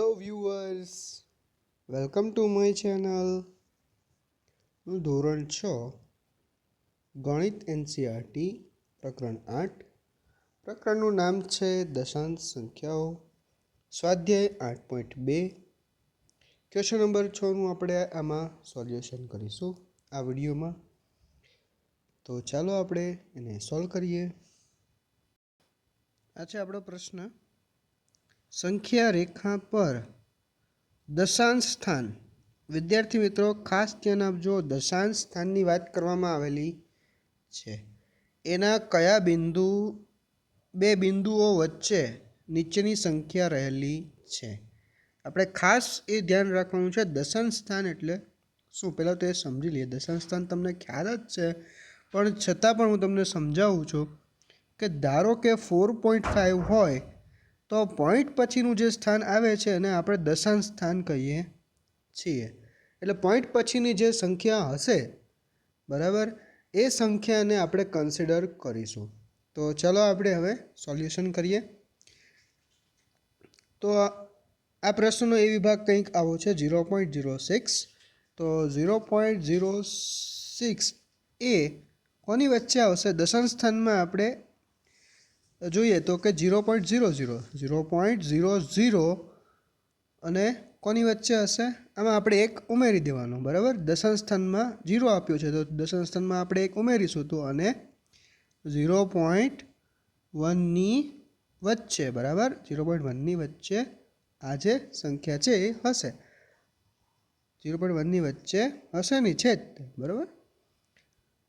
Hello viewers, welcome to my channel. હું ધોરણ 6 ગણિત NCERT પ્રકરણ 8. પ્રકરણનું નામ છે દશાંશ સંખ્યાઓ, સ્વાધ્યાય 8.2. ક્વેશ્ચન નંબર 6નું આપણે આમાં સોલ્યુશન કરીશું આ વિડીયોમાં. તો ચાલો આપણે એને સોલ્વ કરીએ. આ છે આપણો પ્રશ્ન. સંખ્યા રેખા પર દશાંશ સ્થાન. વિદ્યાર્થી મિત્રો ખાસ ધ્યાન આપજો, દશાંશ સ્થાનની વાત કરવામાં આવેલી છે. એના કયા બે બિંદુઓ વચ્ચે નીચેની સંખ્યા રહેલી છે. આપણે ખાસ એ ધ્યાન રાખવાનું છે. દશાંશ સ્થાન એટલે શું પહેલાં તો એ સમજી લઈએ. દશાંશ સ્થાન તમને ખ્યાલ જ છે, પણ છતાં પણ હું તમને સમજાવું છું કે ધારો કે 4.5 હોય તો પોઈન્ટ પછીનું જે સ્થાન આવે છે એને આપણે દશાંશ સ્થાન કહીએ છીએ. એટલે પોઈન્ટ પછીની જે સંખ્યા હશે, બરાબર, એ સંખ્યાને આપણે કન્સિડર કરીશું. તો ચલો આપણે હવે સોલ્યુશન કરીએ. તો આ પ્રશ્નનો એ વિભાગ કંઈક આવો છે, 0.06. તો 0.06 એ કોની વચ્ચે આવશે? દશાંશ સ્થાનમાં આપણે જોઈએ તો કે 0.00 અને કોની વચ્ચે હશે? આમાં આપણે એક ઉમેરી દેવાનું, બરાબર. દશાંશ સ્થાનમાં 0 આપ્યું છે તો દશાંશ સ્થાનમાં આપણે એક ઉમેરીશું તો અને 0.1ની વચ્ચે, બરાબર, 0.1ની વચ્ચે આ જે સંખ્યા છે એ હશે. 0.1ની વચ્ચે હશે ને, છે જ, બરાબર.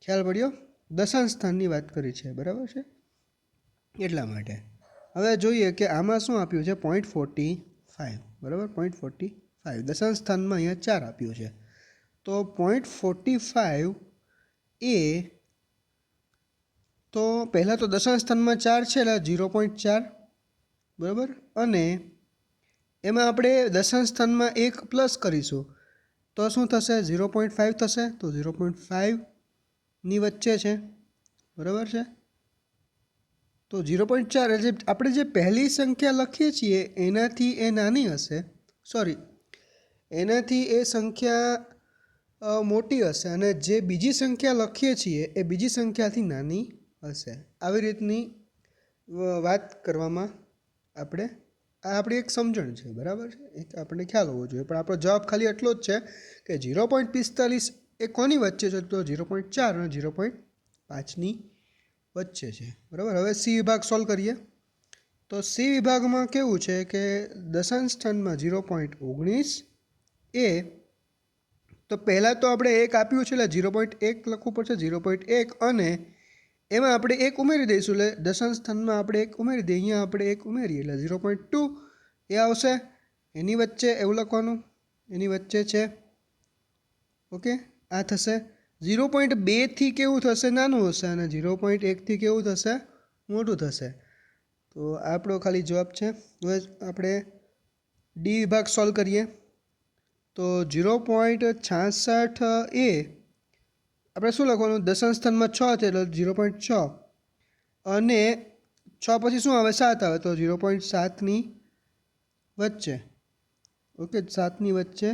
ખ્યાલ પડ્યો? દશાંશ સ્થાનની વાત કરી છે, બરાબર છે, એટલા માટે. હવે જોઈએ કે આમાં શું આપ્યું છે? 0.45, બરાબર, 0.45. દશાંશ સ્થાનમાં અહીંયા 4 આપ્યું છે. તો 0.45 એ તો પહેલાં તો દશાંશ સ્થાનમાં 4 છે એટલે 0.4, બરાબર. અને એમાં આપણે દશાંશ સ્થાનમાં 1 પ્લસ કરીશું તો શું થશે? 0.5 થશે. તો 0.5ની વચ્ચે છે, બરાબર છે. તો 0.4 એટલે આપણે જે પહેલી સંખ્યા લખીએ છીએ એનાથી એ નાની હશે, સોરી, એનાથી એ સંખ્યા મોટી હશે, અને જે બીજી સંખ્યા લખીએ છીએ એ બીજી સંખ્યાથી નાની હશે. આવી રીતની વાત કરવામાં આ આપણી એક સમજણ છે, બરાબર છે, એક આપણને ખ્યાલ હોવો જોઈએ. પણ આપણો જવાબ ખાલી એટલો જ છે કે 0.45 એ કોની વચ્ચે છે? તો 0.4 અને 0.5ની વચ્ચે છે, બરાબર. હવે સી વિભાગ સોલ્વ કરીએ. તો સી વિભાગમાં કેવું છે કે દશાંશ સ્થાનમાં 0.19 એ તો પહેલાં તો આપણે 1 આપ્યું છે એટલે 0.1 લખવું પડશે, 0.1, અને એમાં આપણે 1 ઉમેરી દઈશું એટલે દશાંશ સ્થાનમાં આપણે 1 ઉમેરી દઈએ, અહીંયા આપણે 1 ઉમેરીએ એટલે 0.2 એ આવશે. એની વચ્ચે એવું લખવાનું, એની વચ્ચે છે, ઓકે. આ થશે 0.2થી કેવું થશે? નાનું હશે, અને 0.1થી કેવું થશે? મોટું થશે. તો આપણો ખાલી જવાબ છે. હવે આપણે ડી વિભાગ સોલ્વ કરીએ. તો 0.66 એ આપણે શું લખવાનું? દશાંશ સ્થાનમાં 6 છે એટલે 0.6, અને 6 પછી શું આવે? 7 આવે તો 0.7ની વચ્ચે, ઓકે, 7ની વચ્ચે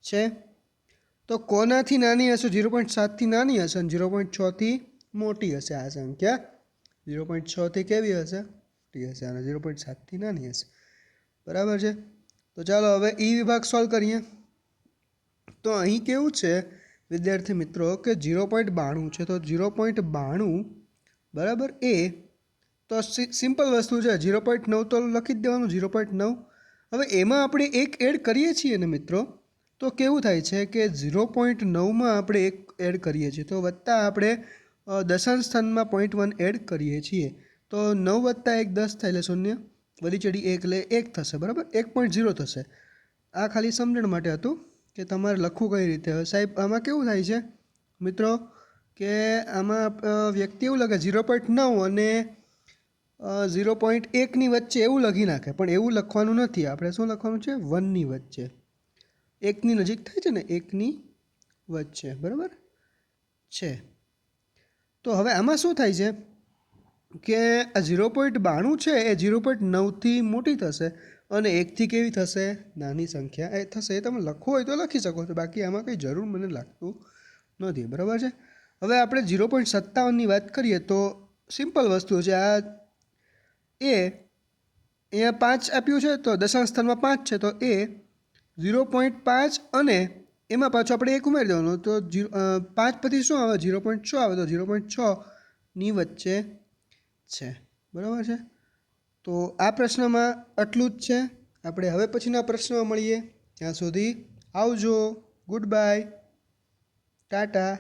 છે. તો કોનાથી નાની હશે? 0.7થી નાની હશે અને 0.6થી મોટી હશે. આ સંખ્યા 0.6થી કેવી હશે? મોટી હશે, અને 0.7થી નાની હશે, બરાબર છે. તો ચાલો હવે ઈ વિભાગ સોલ્વ કરીએ. તો અહીં કેવું છે વિદ્યાર્થી મિત્રો કે 0.92 છે. તો 0.92, બરાબર, એ તો સિમ્પલ વસ્તુ છે. 0.9 તો લખી જ દેવાનું, 0.9. હવે એમાં આપણે 1 એડ કરીએ છીએ ને મિત્રો, તો કેવું થાય છે કે 0.9માં આપણે 1 એડ કરીએ છીએ તો વત્તા આપણે દશાંશ સ્થાનમાં 0.1 એડ કરીએ છીએ તો 9 + 1 10 થાય એટલે 0, વળી ચડી 1 એટલે 1 થશે, બરાબર, 1.0 થશે. આ ખાલી સમજણ માટે હતું કે તમારે લખવું કઈ રીતે. હવે સાહેબ આમાં કેવું થાય છે મિત્રો કે આમાં વ્યક્તિ એવું લખે 0.9 અને 0.1ની વચ્ચે એવું લખી નાખે, પણ એવું લખવાનું નથી. આપણે શું લખવાનું છે? 1ની વચ્ચે, 1ની નજીક થાય છે ને, 1ની વચ્ચે, બરાબર છે. તો હવે આમાં શું થાય છે કે આ 0.92 છે એ 0.9થી મોટી થશે, અને એકથી કેવી થશે નાની સંખ્યા એ થશે. એ તમે લખવું હોય તો લખી શકો છો, બાકી આમાં કંઈ જરૂર મને લાગતું નથી. બરાબર છે. હવે આપણે 0.57ની વાત કરીએ તો સિમ્પલ વસ્તુ છે. આ એ અહીંયા 5 આપ્યું છે તો દશાંશ સ્થાનમાં 5 છે તો એ 0.5 અને એમાં પાછું આપણે 1 ઉમેરી દેવાનું તો 5 પછી શું આવે 0.6 આવે તો 0.6ની વચ્ચે છે. બરાબર છે. તો આ પ્રશ્નમાં આટલું જ છે. આપણે હવે પછીના પ્રશ્નમાં મળીએ. ત્યાં સુધી આવજો. Good bye. ટાટા.